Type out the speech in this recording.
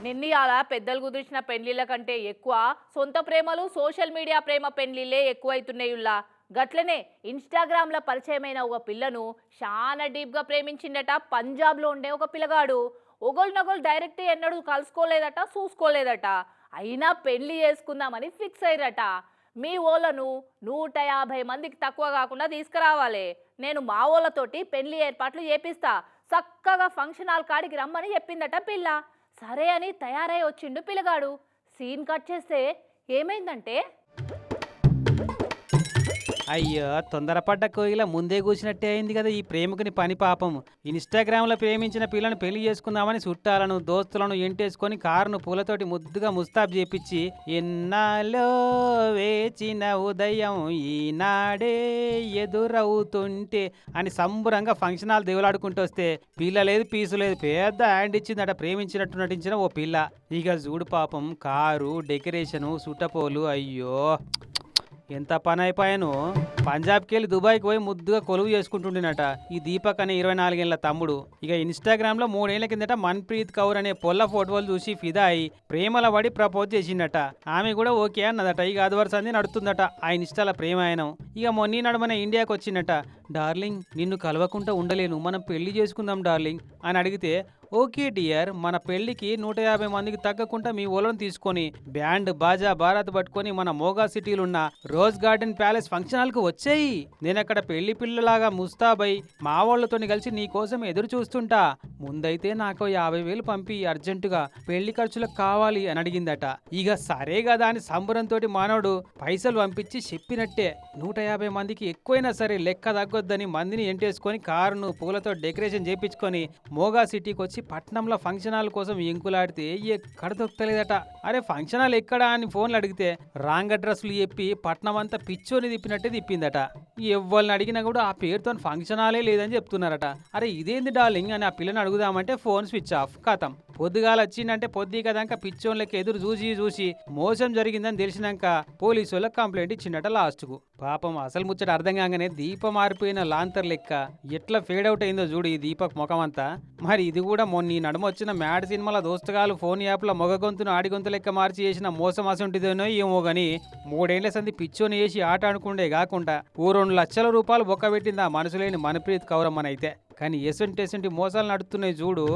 నిన్నయాల పెద్దలు కుదిర్చిన పెళ్లిళ్ళ కంటే ఎక్కువ సొంత ప్రేమలు సోషల్ మీడియా ప్రేమ పెళ్లిళ్ళే ఎక్కువైతున్నాయుల్లా. గట్లనే ఇన్స్టాగ్రామ్లో పరిచయమైన ఒక పిల్లను చాలా డీప్గా ప్రేమించిండట పంజాబ్లో ఉండే ఒక పిల్లగాడు. ఒకళ్ళనొకళ్ళు డైరెక్ట్ ఎన్నడూ కలుసుకోలేదట, చూసుకోలేదట. అయినా పెళ్లి చేసుకుందామని ఫిక్స్ అయ్యారట. మీ ఓళ్ళను 150 మందికి తక్కువ కాకుండా తీసుకురావాలి. నేను మా ఓళ్ళతోటి పెళ్లి ఏర్పాట్లు చేపిస్తా, చక్కగా ఫంక్షన్ హాల్ కాడికి రమ్మని చెప్పిందట పిల్ల. సరే అని తయారై వచ్చిండు పిల్లగాడు. సీన్ కట్ చేస్తే ఏమైందంటే, అయ్యో తొందరపడ్డ కోయిల ముందే కూర్చున్నట్టే అయింది కదా ఈ ప్రేమికుని పని పాపం. ఇన్స్టాగ్రామ్లో ప్రేమించిన పిల్లను పెళ్లి చేసుకుందామని చుట్టాలను దోస్తులను ఎంటేసుకొని కారును పూలతోటి ముద్దుగా ముస్తాబ్ చేపించి ఎన్నాలో వేచిన ఉదయం ఈనాడే ఎదురవుతుంటే అని సంబురంగా ఫంక్షన్ హాల్ దేవులాడుకుంటూ వస్తే పిల్ల లేదు పీసు లేదు పెద్ద హ్యాండ్ ఇచ్చిందట ప్రేమించినట్టు నటించిన ఓ పిల్ల. ఇక చూడు పాపం కారు డెకరేషను సుటపోలు అయ్యో ఎంత పని అయిపోయాను. పంజాబ్కి వెళ్ళి దుబాయ్కి పోయి ముద్దుగా కొలువు చేసుకుంటుండేనట ఈ దీపక్ అనే 24 ఏళ్ల తమ్ముడు. ఇక ఇన్స్టాగ్రామ్లో 3 ఏళ్ల కిందట మన్ప్రీత్ కౌర్ అనే పొల్ల ఫోటోలు చూసి ఫిదా అయి ప్రేమల పడి ప్రపోజ్ చేసిండట. ఆమె కూడా ఓకే అన్నదట. ఇక అది వరుసంది నడుతుందట ఆ ఇన్స్టాల ప్రేమ ఆయనం. ఇక మొన్న నడుమన ఇండియాకి వచ్చిందట. డార్లింగ్ నిన్ను కలవకుండా ఉండలేను, మనం పెళ్లి చేసుకుందాం డార్లింగ్ అని అడిగితే ఓకే డియర్, మన పెళ్లికి 150 మందికి తగ్గకుండా మీ ఓలను తీసుకొని బ్యాండ్ బాజా భారత్ పట్టుకొని మన మోగా సిటీలో ఉన్న రోజ్ గార్డెన్ ప్యాలెస్ ఫంక్షన్ హాల్కు వచ్చేయి. నేనక్కడ పెళ్లి పిల్లలాగా ముస్తాబై మా వాళ్ళతో కలిసి నీ కోసం ఎదురు చూస్తుంటా. ముందైతే నాకు 50,000 పంపి అర్జెంటుగా పెళ్లి ఖర్చులకు కావాలి అని అడిగిందట. ఇక సరే కదా అని సంబరంతో మానవుడు పైసలు పంపించి చెప్పినట్టే 150 మందికి ఎక్కువైనా సరే లెక్క తగ్గొద్దని మందిని ఎంటేసుకొని కారును పూలతో డెకరేషన్ చేపించుకొని మోగా సిటీకి వచ్చి పట్నంలో ఫంక్షన్ హాల్ కోసం ఎంకులాడితే ఎక్కడ దొరకలేదట. అరే ఫంక్షన్ హాల్ ఎక్కడా అని ఫోన్లు అడిగితే రాంగ్ అడ్రస్లు చెప్పి పట్నం అంతా పిచ్చోని తిప్పినట్టే తిప్పిందట. ఎవరిని అడిగినా కూడా ఆ పేరుతో ఫంక్షన్ హాలే లేదని చెప్తున్నారట. అరే ఇదేంది డార్లింగ్ అని ఆ పిల్లని అడుగుదామంటే ఫోన్ స్విచ్ ఆఫ్. కథం పొద్దుగాల వచ్చిందంటే పొద్దు కదాక పిచ్చోన్లకి ఎదురు చూసి మోసం జరిగిందని తెలిసినాక పోలీసు వాళ్ళకి కంప్లైంట్ ఇచ్చిండట లాస్ట్కు. పాపం అసలు ముచ్చట అర్థం కాగానే దీపం మారిపోయిన లాంతర్ లెక్క ఎట్లా ఫేడ్ అవుట్ అయిందో చూడు ఈ దీపక్ ముఖం అంతా. మరి ఇది కూడా మొన్న ఈ నడుమ వచ్చిన మ్యాడ్ సినిమాల దోస్తగాలు ఫోన్ యాప్లో మొగ గొంతును ఆడి గొంతు లెక్క మార్చి చేసిన మోసం అసంటిదేనో ఏమో గాని 3 ఏళ్ల సంది పిచ్చోని వేసి ఆట ఆడుకుండే కాకుండా 2 లక్షల రూపాయలు బొక్క పెట్టింది ఆ మనసులేని మన్ప్రీత్ కౌరమ్మనైతే. కానీ ఎసంటి మోసాలు నడుస్తున్నాయి చూడు.